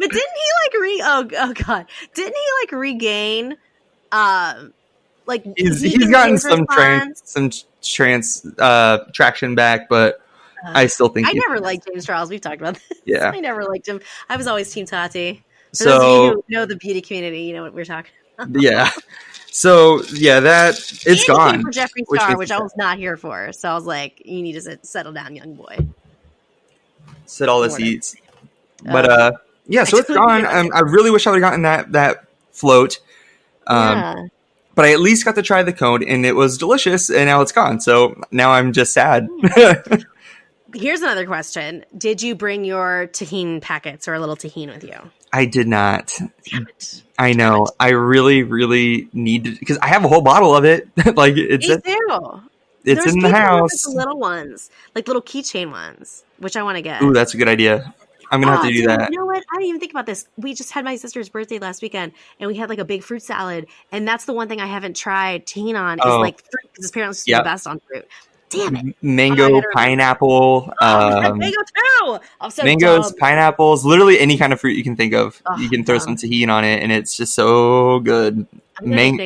But didn't he oh god, didn't he like regain like he's gotten some traction back, but I still think I never liked James Charles. We've talked about this. Yeah, I never liked him. I was always Team Tati. For so those of you who know the beauty community, you know what we're talking about. Yeah. So yeah, it's gone. For Jeffree Star, which I was not here for. So I was like, you need to settle down, young boy. Sit all the seats. But yeah, so it's gone. I really wish I would have gotten that float. But I at least got to try the cone, and it was delicious, and now it's gone. So now I'm just sad. Here's another question. Did you bring your tajin packets or a little tajin with you? I did not. Damn it. I know. I really, really need to, because I have a whole bottle of it. Like it's in the house. The little ones, like little keychain ones, which I want to get. Ooh, that's a good idea. I'm gonna have to do that. You know what? I didn't even think about this. We just had my sister's birthday last weekend, and we had like a big fruit salad, and that's the one thing I haven't tried tajin on is like fruit, because apparently it's the best on fruit. Damn it. Mango, pineapple. Mango too. Mangoes, pineapples, literally any kind of fruit you can think of. You can throw some tajin on it, and it's just so good. Melon,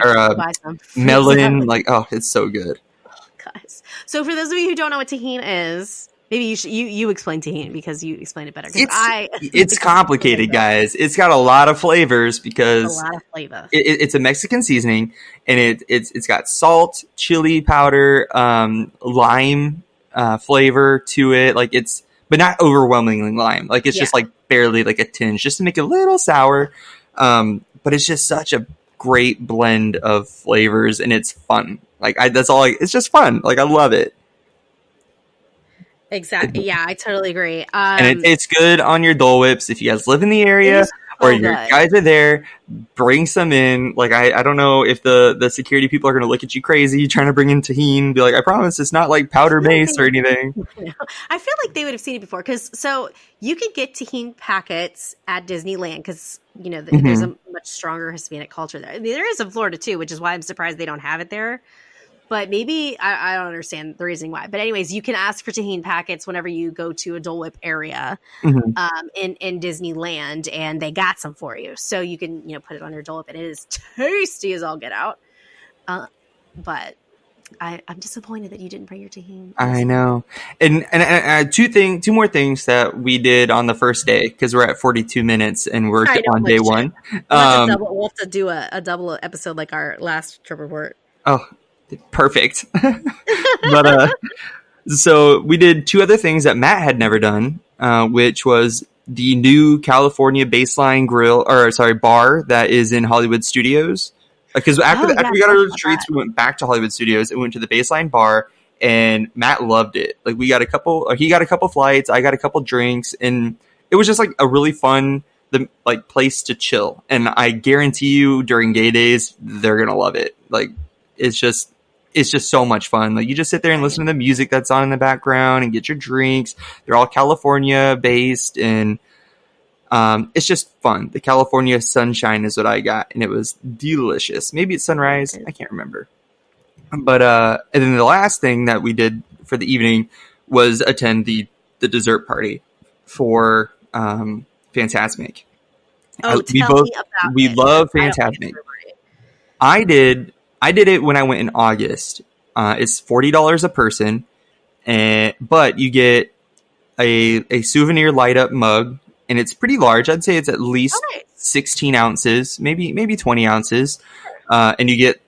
like, oh, it's so good. Guys. So for those of you who don't know what tajin is, maybe you explain tajin because you explain it better. It's complicated, guys. It's got a lot of flavors because a lot of flavor. It's a Mexican seasoning, and it's got salt, chili powder, lime flavor to it. Like but not overwhelmingly lime. Like it's just like barely like a tinge, just to make it a little sour. But it's just such a great blend of flavors, and it's fun. Like it's just fun. Like I love it. Exactly. Yeah, I totally agree. And it's good on your Dole Whips if you guys live in the area or your guys are there. Bring some in. Like I don't know if the security people are going to look at you crazy trying to bring in tajin. Be like, I promise it's not like powder mace or anything. I feel like they would have seen it before so you could get tajin packets at Disneyland because there's a much stronger Hispanic culture there. I mean, there is in Florida too, which is why I'm surprised they don't have it there. But maybe I don't understand the reasoning why. But anyways, you can ask for tajin packets whenever you go to a Dole Whip area in Disneyland, and they got some for you. So you can put it on your Dole Whip, and it is tasty as all get out. But I'm disappointed that you didn't bring your tajin. I know. And two more things that we did on the first day, because we're at 42 minutes and we're on day one. We'll have to do a double episode like our last trip report. Oh, perfect. But so we did two other things that Matt had never done, which was the new California Baseline bar that is in Hollywood Studios. Because after we got our retreats, we went back to Hollywood Studios and went to the Baseline bar, and Matt loved it. Like he got a couple flights, I got a couple drinks, and it was just like a really fun place to chill. And I guarantee you during gay days, they're gonna love it. Like it's just so much fun. Like you just sit there and listen to the music that's on in the background and get your drinks. They're all California based, and it's just fun. The California sunshine is what I got, and it was delicious. Maybe it's sunrise. I can't remember. But and then the last thing that we did for the evening was attend the dessert party for Fantasmic. We love Fantasmic. I did it when I went in August. It's $40 a person, but you get a souvenir light up mug, and it's pretty large. I'd say it's at least 16 ounces, maybe 20 ounces, and you get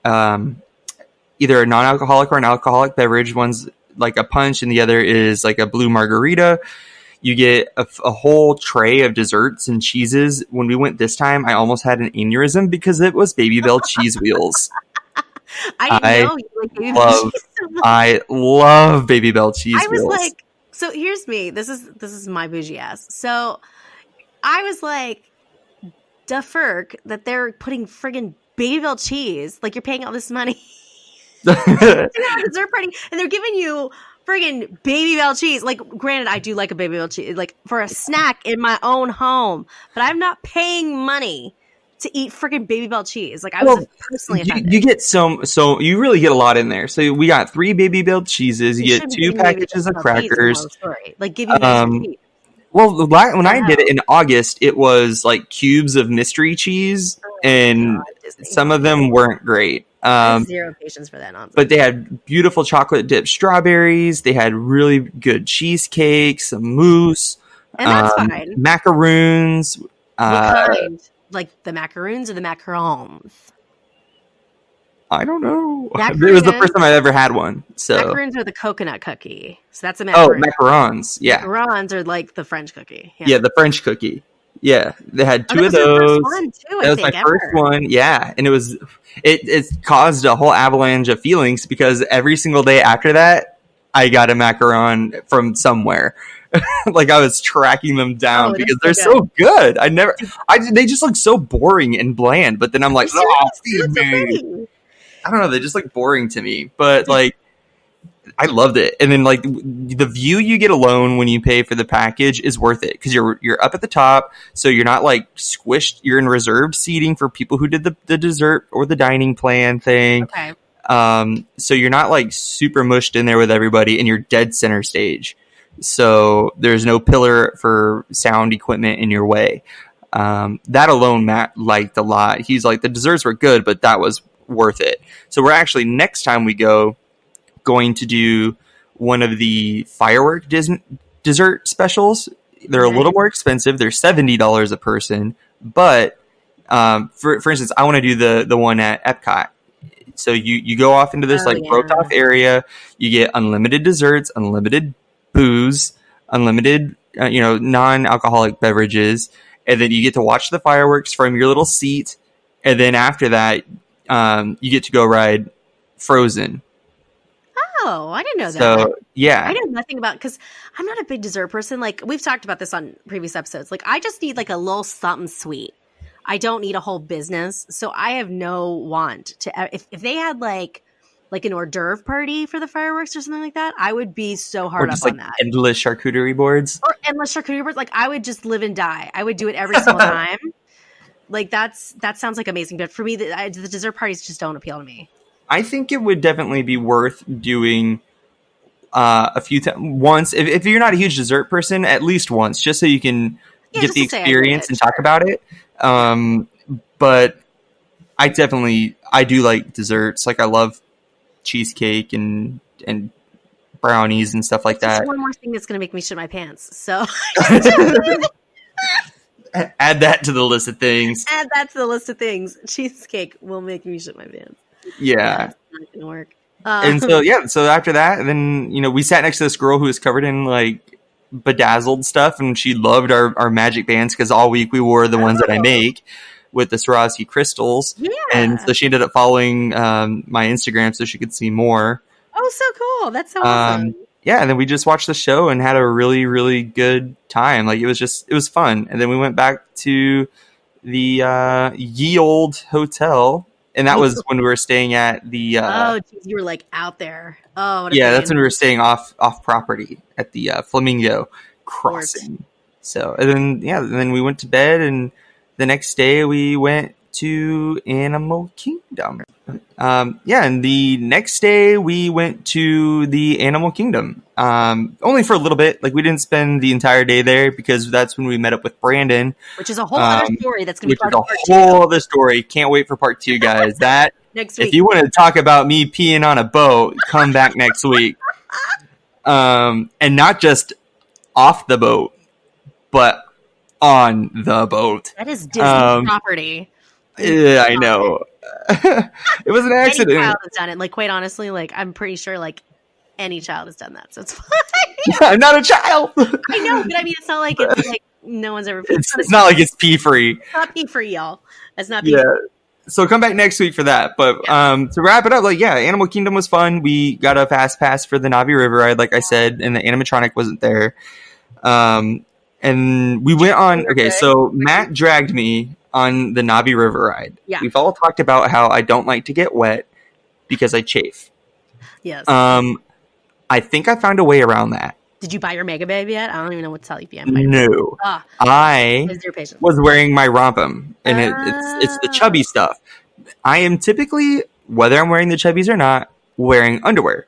either a non-alcoholic or an alcoholic beverage. One's like a punch, and the other is like a blue margarita. You get a whole tray of desserts and cheeses. When we went this time, I almost had an aneurysm because it was Baby Bell cheese wheels. I love Baby Bell cheese wheels. I was like, so here's me. This is my bougie ass. So I was like, da ferk that they're putting friggin' Baby Bell cheese. Like you're paying all this money to have a dessert party, and they're giving you friggin' Baby Bell cheese. Like, granted, I do like a Baby Bell cheese, like for a snack in my own home, but I'm not paying money to eat friggin' Baby Bell cheese. Like I was personally offended. You get so you really get a lot in there. So we got 3 Baby Bell cheeses. You get 2 packages of crackers. Like give you Well, when I did Wow. it in August, it was like cubes of mystery cheese, Oh my and god, Disney. some of them weren't great. I have zero patience for that But nonsense. they had beautiful chocolate dipped strawberries. They had really good cheesecake, some mousse, And that's fine. macaroons. What Uh, kind? Like the macaroons or the macarons? I don't know. It was the first Macaroons. time I ever had one. So, Macaroons are the coconut cookie. So that's a oh, macaroon. macarons. Yeah. Macarons are like the French cookie. Yeah. Yeah, the French cookie. Yeah, they had Oh, that two of was your first those. one too, I That was my think, first ever. one. Yeah, and it caused a whole avalanche of feelings because every single day after that, I got a macaron from somewhere. Like I was tracking them down Oh, they're because so they're good. so good. They just look so boring and bland. But then I'm They're like, serious. oh, They're feed so me. pretty. I don't know. They just look boring to me. But Dude, like I loved it. And then like the view you get alone when you pay for the package is worth it because you're up at the top, so you're not like squished. You're in reserved seating for people who did the dessert or the dining plan thing. okay. So you're not like super mushed in there with everybody, and you're dead center stage. So there's no pillar for sound equipment in your way. That alone Matt liked a lot. He's like the desserts were good, but that was worth it. So we're actually next time we go going to do one of the firework dessert specials. They're a Okay. little more expensive. They're $70 a person, but for instance, I want to do the one at Epcot. So you go off into this Oh like roped yeah. off area. You get unlimited desserts, unlimited booze, unlimited non-alcoholic beverages, and then you get to watch the fireworks from your little seat. And then after that, you get to go ride Frozen. Oh, I didn't know that. So I yeah, know nothing about because I'm not a big dessert person. Like we've talked about this on previous episodes. Like I just need like a little something sweet. I don't need a whole business. So I have no want to if they had like an hors d'oeuvre party for the fireworks or something like that, I would be so or hard up just like on that. endless charcuterie boards. Or endless charcuterie boards. Like I would just live and die. I would do it every single time. Like that sounds like amazing. But for me, the dessert parties just don't appeal to me. I think it would definitely be worth doing a few times. Once, if you're not a huge dessert person, at least once, just so you can Yeah, get just the to say I did experience it. and Sure. talk about it. But I do like desserts. Like I love cheesecake and brownies and stuff like It's just that. one more thing that's going to make me shit my pants. So Add that to the list of things. add that to the list of things. Cheesecake will make me shit my pants. Yeah, Yeah. it's not gonna work. And so yeah, so after that, then we sat next to this girl who was covered in like bedazzled stuff, and she loved our magic bands because all week we wore the ones that I Oh, make with the Swarovski crystals, and yeah. so she ended up following my Instagram so she could see more. Oh, so cool. That's so awesome. Yeah, and then we just watched the show and had a really really good time. Like it was fun, and then we went back to the ye old hotel. And that was when we were staying at the Oh, geez, you were like out there. Oh, what a yeah, that's when pain. we were staying off property at the Flamingo Fort. Crossing. So and then we went to bed, and the next day we went to Animal Kingdom. And the next day we went to the Animal Kingdom. Only for a little bit. Like we didn't spend the entire day there because that's when we met up with Brandon, Which is a whole other story that's going to be which is part a of part whole two other story. Can't wait for part 2, guys. That next if week. you want to talk about me peeing on a boat, come back next week. And not just off the boat, but on the boat. That is Disney property. Yeah, I know. It was an Any accident. child has done it. Like, quite honestly, like, I'm pretty sure, like, any child has done that. So it's fine. I'm not a child. I know, but I mean, it's not like it's like no one's ever. It's not like it's pee free. It's not pee free, y'all. It's not pee Yeah. free. So come back next week for that. But to wrap it up, like Animal Kingdom was fun. We got a fast pass for the Navi River ride, like I said, and the animatronic wasn't there. And we went on. Okay, so Matt dragged me on the Navi River ride. Yeah. We've all talked about how I don't like to get wet because I chafe. Yes. I think I found a way around that. Did you buy your Mega Babe yet? I don't even know what to tell you. No, Ah, I is your patience? was wearing my Rompum, and it's the chubby stuff. I am typically, whether I'm wearing the chubbies or not, wearing underwear,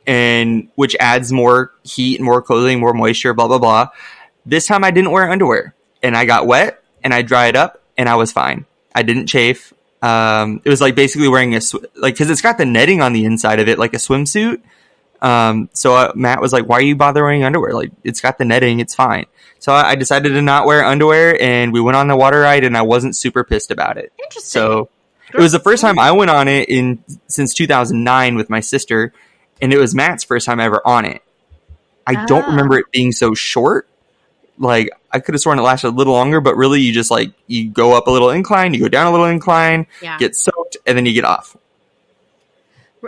and which adds more heat, more clothing, more moisture, blah blah blah. This time I didn't wear underwear, and I got wet, and I dried up, and I was fine. I didn't chafe. It was like basically wearing because it's got the netting on the inside of it, like a swimsuit. So Matt was like, "Why are you bothering wearing underwear? Like, it's got the netting, it's fine." So I decided to not wear underwear, and we went on the water ride, and I wasn't super pissed about it. Interesting. So it was the first time I went on it since 2009 with my sister, and it was Matt's first time ever on it. I don't remember it being so short. Like, I could have sworn it lasted a little longer, but really you just like, you go up a little incline, you go down a little incline, get soaked, and then you get off.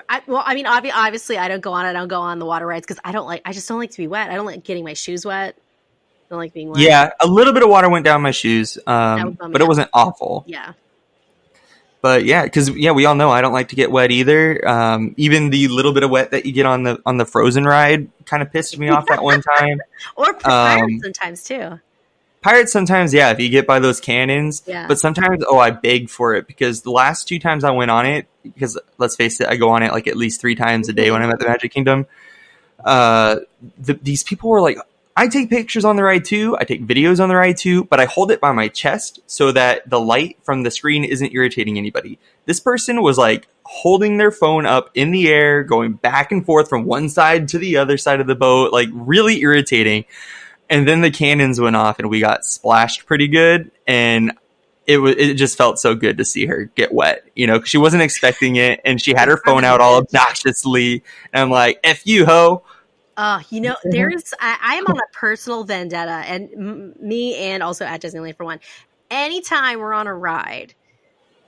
Obviously I don't go on the water rides because I just don't like to be wet. I don't like getting my shoes wet. I don't like being wet. Yeah, a little bit of water went down my shoes, but it wasn't awful. Yeah. But yeah, because we all know I don't like to get wet either. Even the little bit of wet that you get on the Frozen ride kind of pissed me off that one time. Or Pirates sometimes too. Pirates sometimes, yeah, if you get by those cannons. Yeah. But sometimes, I beg for it because the last 2 times I went on it, because let's face it, I go on it like at least 3 times a day when I'm at the Magic Kingdom. These people were like, I take pictures on the ride too. I take videos on the ride too, but I hold it by my chest so that the light from the screen isn't irritating anybody. This person was like holding their phone up in the air, going back and forth from one side to the other side of the boat, like really irritating. And then the cannons went off and we got splashed pretty good. And it just felt so good to see her get wet, because she wasn't expecting it. And she had her phone out all obnoxiously. And I'm like, F you, ho. I am on a personal vendetta, and me and also at Disneyland for one. Anytime we're on a ride,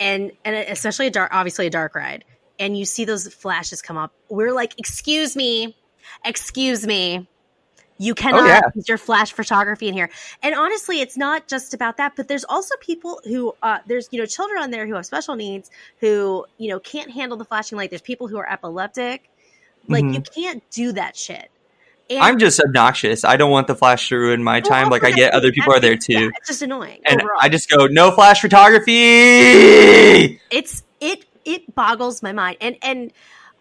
and especially obviously a dark ride, and you see those flashes come up, we're like, excuse me, you cannot use your flash photography in here. And honestly, it's not just about that, but there's also people who there's children on there who have special needs who can't handle the flashing light. There's people who are epileptic. Like you can't do that shit. And I'm just obnoxious. I don't want the flash to ruin my time. Like, I get other people are there too. Yeah, it's just annoying. And overall. I just go, no flash photography. It boggles my mind. And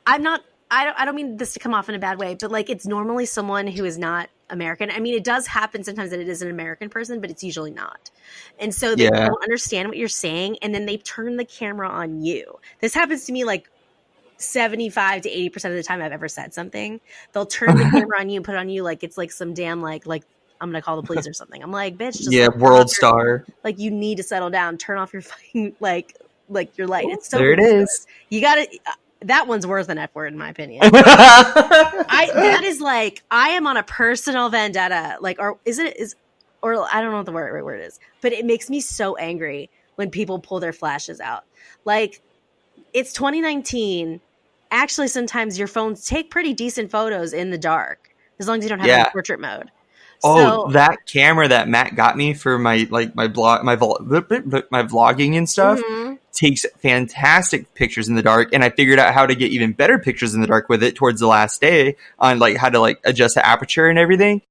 I don't mean this to come off in a bad way, but like it's normally someone who is not American. I mean, it does happen sometimes that it is an American person, but it's usually not. And so they don't understand what you're saying, and then they turn the camera on you. This happens to me like 75 to 80% of the time I've ever said something. They'll turn the camera on you and put it on you like it's like some damn like I'm gonna call the police or something. I'm like, bitch, just world star. Like, you need to settle down, turn off your fucking like your light. It's so there it is. You gotta that one's worse than F word in my opinion. That is like, I am on a personal vendetta, like, or I don't know what the right word is, but it makes me so angry when people pull their flashes out. Like, it's 2019. Actually, sometimes your phones take pretty decent photos in the dark, as long as you don't have it in portrait mode. That camera that Matt got me for my vlogging and stuff takes fantastic pictures in the dark, and I figured out how to get even better pictures in the dark with it towards the last day on like how to like adjust the aperture and everything.